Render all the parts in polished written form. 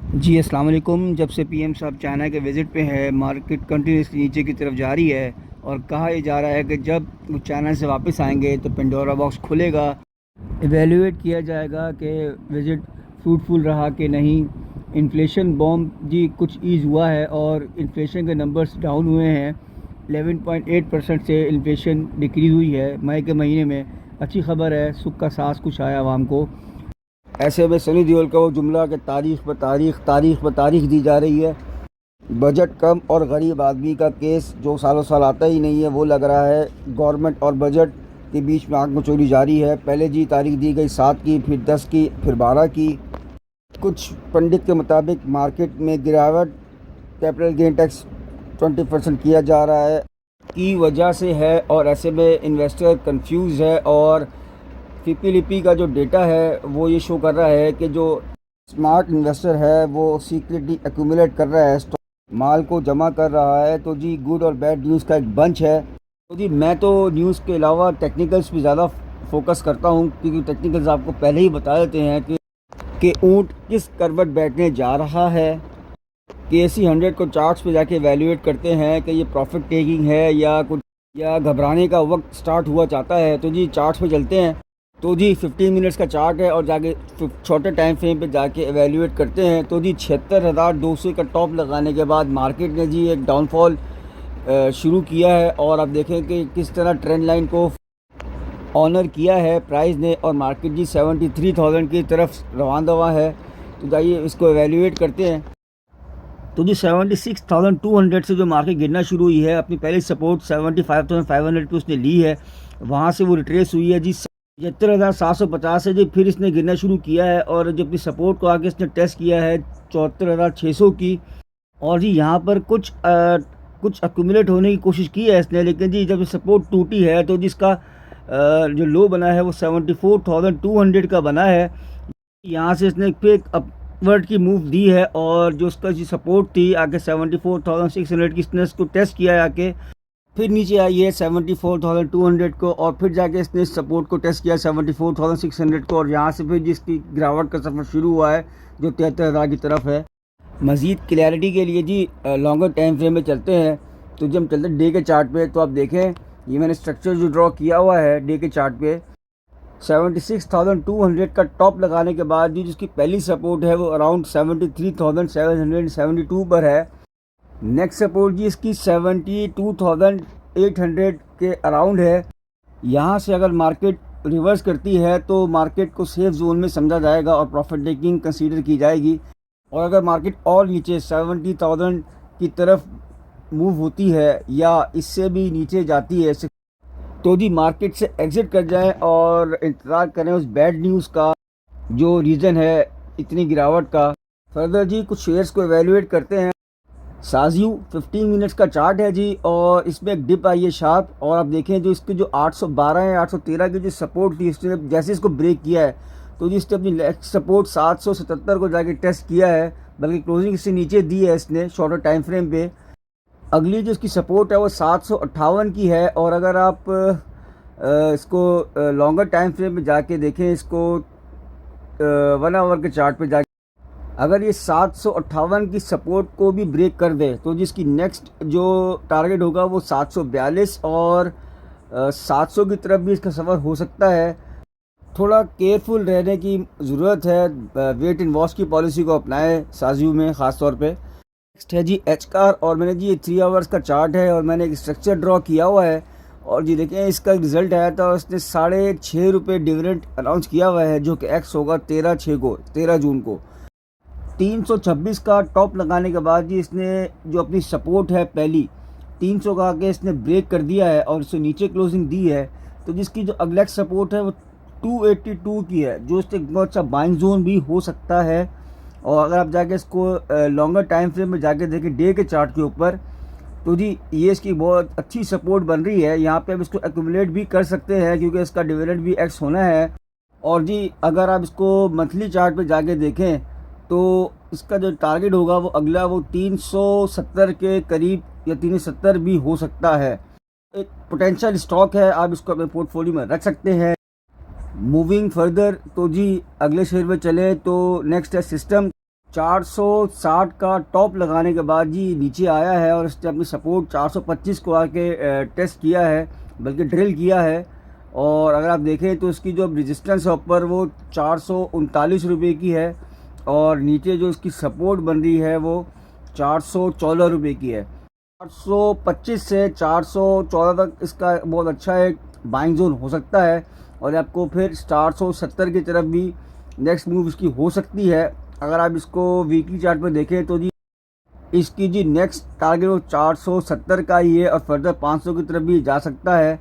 जी अस्सलाम वालेकुम। जब से पीएम साहब चाइना के विज़िट पे है, मार्केट कंटिन्यूसली नीचे की तरफ जा रही है और कहा यह जा रहा है कि जब वो चाइना से वापस आएंगे तो पेंडोरा बॉक्स खुलेगा। इवेल्युएट किया जाएगा कि विज़िट फ्रूटफुल रहा कि नहीं। इन्फ्लेशन बॉम्ब जी कुछ ईज़ हुआ है और इन्फ्लेशन के नंबर्स डाउन हुए हैं। 11.8% से इन्फ्लेशन डिक्रीज़ हुई है मई के महीने में। अच्छी खबर है, सुख का सांस कुछ आया आवाम को। ऐसे में सनी देओल का वो जुमला कि तारीख पर तारीख तारीख पर तारीख दी जा रही है। बजट कम और गरीब आदमी का केस जो सालों साल आता ही नहीं है वो लग रहा है। गवर्नमेंट और बजट के बीच में आग मचोली जारी है। पहले जी तारीख दी गई 7 की, फिर 10 की, फिर 12 की। कुछ पंडित के मुताबिक मार्केट में गिरावट कैपिटल गेन टैक्स 20% किया जा रहा है की वजह से है, और ऐसे में इन्वेस्टर कंफ्यूज है। और पीपीलीपी का जो डेटा है वो ये शो कर रहा है कि जो स्मार्ट इन्वेस्टर है वो सीक्रेटली एक्यूमुलेट कर रहा है, स्टॉक माल को जमा कर रहा है। तो जी गुड और बैड न्यूज़ का एक बंच है। तो जी मैं तो न्यूज़ के अलावा टेक्निकल्स पे ज़्यादा फोकस करता हूँ, क्योंकि टेक्निकल्स आपको पहले ही बता देते हैं कि ऊँट किस करवट बैठने जा रहा है। केसी 100 को चार्ट्स पे जाके वैल्यूएट करते हैं कि ये प्रॉफिट टेकिंग है या कुछ, या घबराने का वक्त स्टार्ट हुआ चाहता है। तो जी चार्ट्स पे चलते हैं। तो जी 15 मिनट्स का चार्ट है और जाके छोटे टाइम फ्रेम पे जाके एवेल्यूएट करते हैं। तो जी 76,200 का टॉप लगाने के बाद मार्केट ने जी एक डाउनफॉल शुरू किया है, और आप देखें कि किस तरह ट्रेंड लाइन को ऑनर किया है प्राइस ने, और मार्केट जी 73,000 की तरफ रवान दवा है। तो जाइए इसको एवेल्यूएट करते हैं। तो जी 76,200 से जो मार्केट गिरना शुरू हुई है, अपनी पहली सपोर्ट 75,500 पे उसने ली है। वहाँ से वो रिट्रेस हुई है जी 75,750 से। जी फिर इसने गिरना शुरू किया है और जो अपनी सपोर्ट को आगे इसने टेस्ट किया है 74,600 की। और जी यहाँ पर कुछ अक्यूमुलेट होने की कोशिश की है इसने, लेकिन जी जब सपोर्ट टूटी है तो जिसका जो लो बना है वो 74,200 का बना है। यहाँ से इसने फिर एक अपवर्ड की मूव दी है, और जो उसका जी सपोर्ट थी आगे 74,600 की, इसने इसको टेस्ट किया है आके, फिर नीचे आई है 74,200 को, और फिर जाके इसने सपोर्ट को टेस्ट किया 74,600 को, और यहाँ से फिर जिसकी गिरावट का सफ़र शुरू हुआ है जो 73,000 की तरफ है। मज़ीद क्लैरिटी के लिए जी लॉन्गर टाइम फ्रेम में चलते हैं। तो जब हम चलते हैं डे के चार्ट पे, तो आप देखें ये मैंने स्ट्रक्चर जो ड्रॉ किया हुआ है डे के चार्ट पे, 76,200 का टॉप लगाने के बाद जी जिसकी पहली सपोर्ट है वो अराउंड 73,772 पर है। नेक्स्ट सपोर्ट जी इसकी 72,800 के अराउंड है। यहाँ से अगर मार्केट रिवर्स करती है तो मार्केट को सेफ जोन में समझा जाएगा और प्रॉफिट टेकिंग कंसीडर की जाएगी। और अगर मार्केट और नीचे 70,000 की तरफ मूव होती है या इससे भी नीचे जाती है तो जी मार्केट से एग्ज़िट कर जाएं और इंतज़ार करें उस बैड न्यूज़ का जो रीज़न है इतनी गिरावट का। फर्दर जी कुछ शेयर्स को एवेल्यूएट करते हैं। साजियो 15 मिनट्स का चार्ट है जी, और इसमें एक डिप आई है शार्प, और आप देखें जो इसके जो 812 है 813 की जो सपोर्ट थी, इसने जैसे इसको ब्रेक किया है तो जी इसने अपनी नेक्स्ट सपोर्ट 777 को जाके टेस्ट किया है, बल्कि क्लोजिंग इससे नीचे दी है इसने शॉर्टर टाइम फ्रेम पे। अगली जो इसकी सपोर्ट है वो 758 की है, और अगर आप इसको लॉन्गर टाइम फ्रेम में जाके देखें, इसको 1 आवर के चार्ट पे जाके, अगर ये 758 की सपोर्ट को भी ब्रेक कर दे तो जिसकी नेक्स्ट जो टारगेट होगा वो 742 और 700 की तरफ भी इसका सफ़र हो सकता है। थोड़ा केयरफुल रहने की ज़रूरत है। वेट एंड वॉच की पॉलिसी को अपनाएं साजियो में ख़ास तौर पे। नेक्स्ट है जी एच कार, और मैंने जी ये 3 आवर्स का चार्ट है और मैंने एक स्ट्रक्चर ड्रॉ किया हुआ है, और जी देखें इसका रिज़ल्ट आया था, इसने 6.5 रुपये डिविडेंड अनाउंस किया हुआ है जो कि एक्स होगा 13 जून को। 326 का टॉप लगाने के बाद जी इसने जो अपनी सपोर्ट है पहली 300 का आके इसने ब्रेक कर दिया है और इससे नीचे क्लोजिंग दी है। तो जिसकी जो अगला सपोर्ट है वो 282 की है, जो इससे बहुत अच्छा बाइंग जोन भी हो सकता है। और अगर आप जाके इसको लॉन्गर टाइम फ्रेम में जाके देखें डे के चार्ट के ऊपर, तो जी ये इसकी बहुत अच्छी सपोर्ट बन रही है। यहाँ पे अब इसको एक्यूमुलेट भी कर सकते हैं क्योंकि इसका डिविडेंड भी एक्स होना है। और जी अगर आप इसको मंथली चार्ट पे जाके देखें तो इसका जो टारगेट होगा वो अगला वो 370 के करीब या 370 भी हो सकता है। एक पोटेंशियल स्टॉक है, आप इसको अपने पोर्टफोलियो में रख सकते हैं। मूविंग फर्दर तो जी अगले शेयर में चले तो नेक्स्ट है सिस्टम। 460 का टॉप लगाने के बाद जी नीचे आया है और इसने अपनी सपोर्ट 425 को आके टेस्ट किया है, बल्कि ड्रिल किया है। और अगर आप देखें तो इसकी जो रेजिस्टेंस है ऊपर वो 439 रुपये की है और नीचे जो इसकी सपोर्ट बन रही है वो 414 रुपये की है। 425 से 414 तक इसका बहुत अच्छा एक बाइंग जोन हो सकता है और आपको फिर 470 की तरफ भी नेक्स्ट मूव इसकी हो सकती है। अगर आप इसको वीकली चार्ट पर देखें तो जी इसकी जी नेक्स्ट टारगेट वो 470 का ही है और फर्दर 500 की तरफ भी जा सकता है।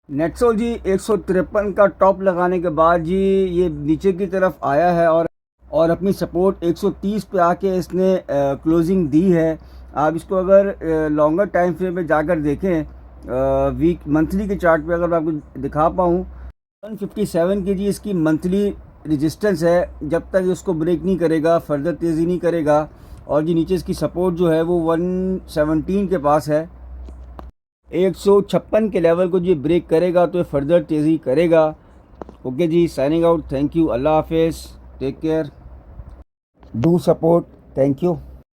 नेटसोल जी 153 का टॉप लगाने के बाद जी ये नीचे की तरफ आया है और अपनी सपोर्ट 130 पे आके इसने क्लोजिंग दी है। आप इसको अगर लॉन्गर टाइम फ्रेम में जाकर देखें मंथली के चार्ट पे अगर मैं आपको दिखा पाऊँ 157 की जी इसकी मंथली रेजिस्टेंस है। जब तक इसको ब्रेक नहीं करेगा, फर्दर तेज़ी नहीं करेगा। और जी नीचे इसकी सपोर्ट जो है वो 117 के पास है। 156 के लेवल को जी ब्रेक करेगा तो ये फर्दर तेज़ी करेगा। ओके जी, साइनिंग आउट, थैंक यू, अल्लाह हाफिज़, take care, do support, thank you.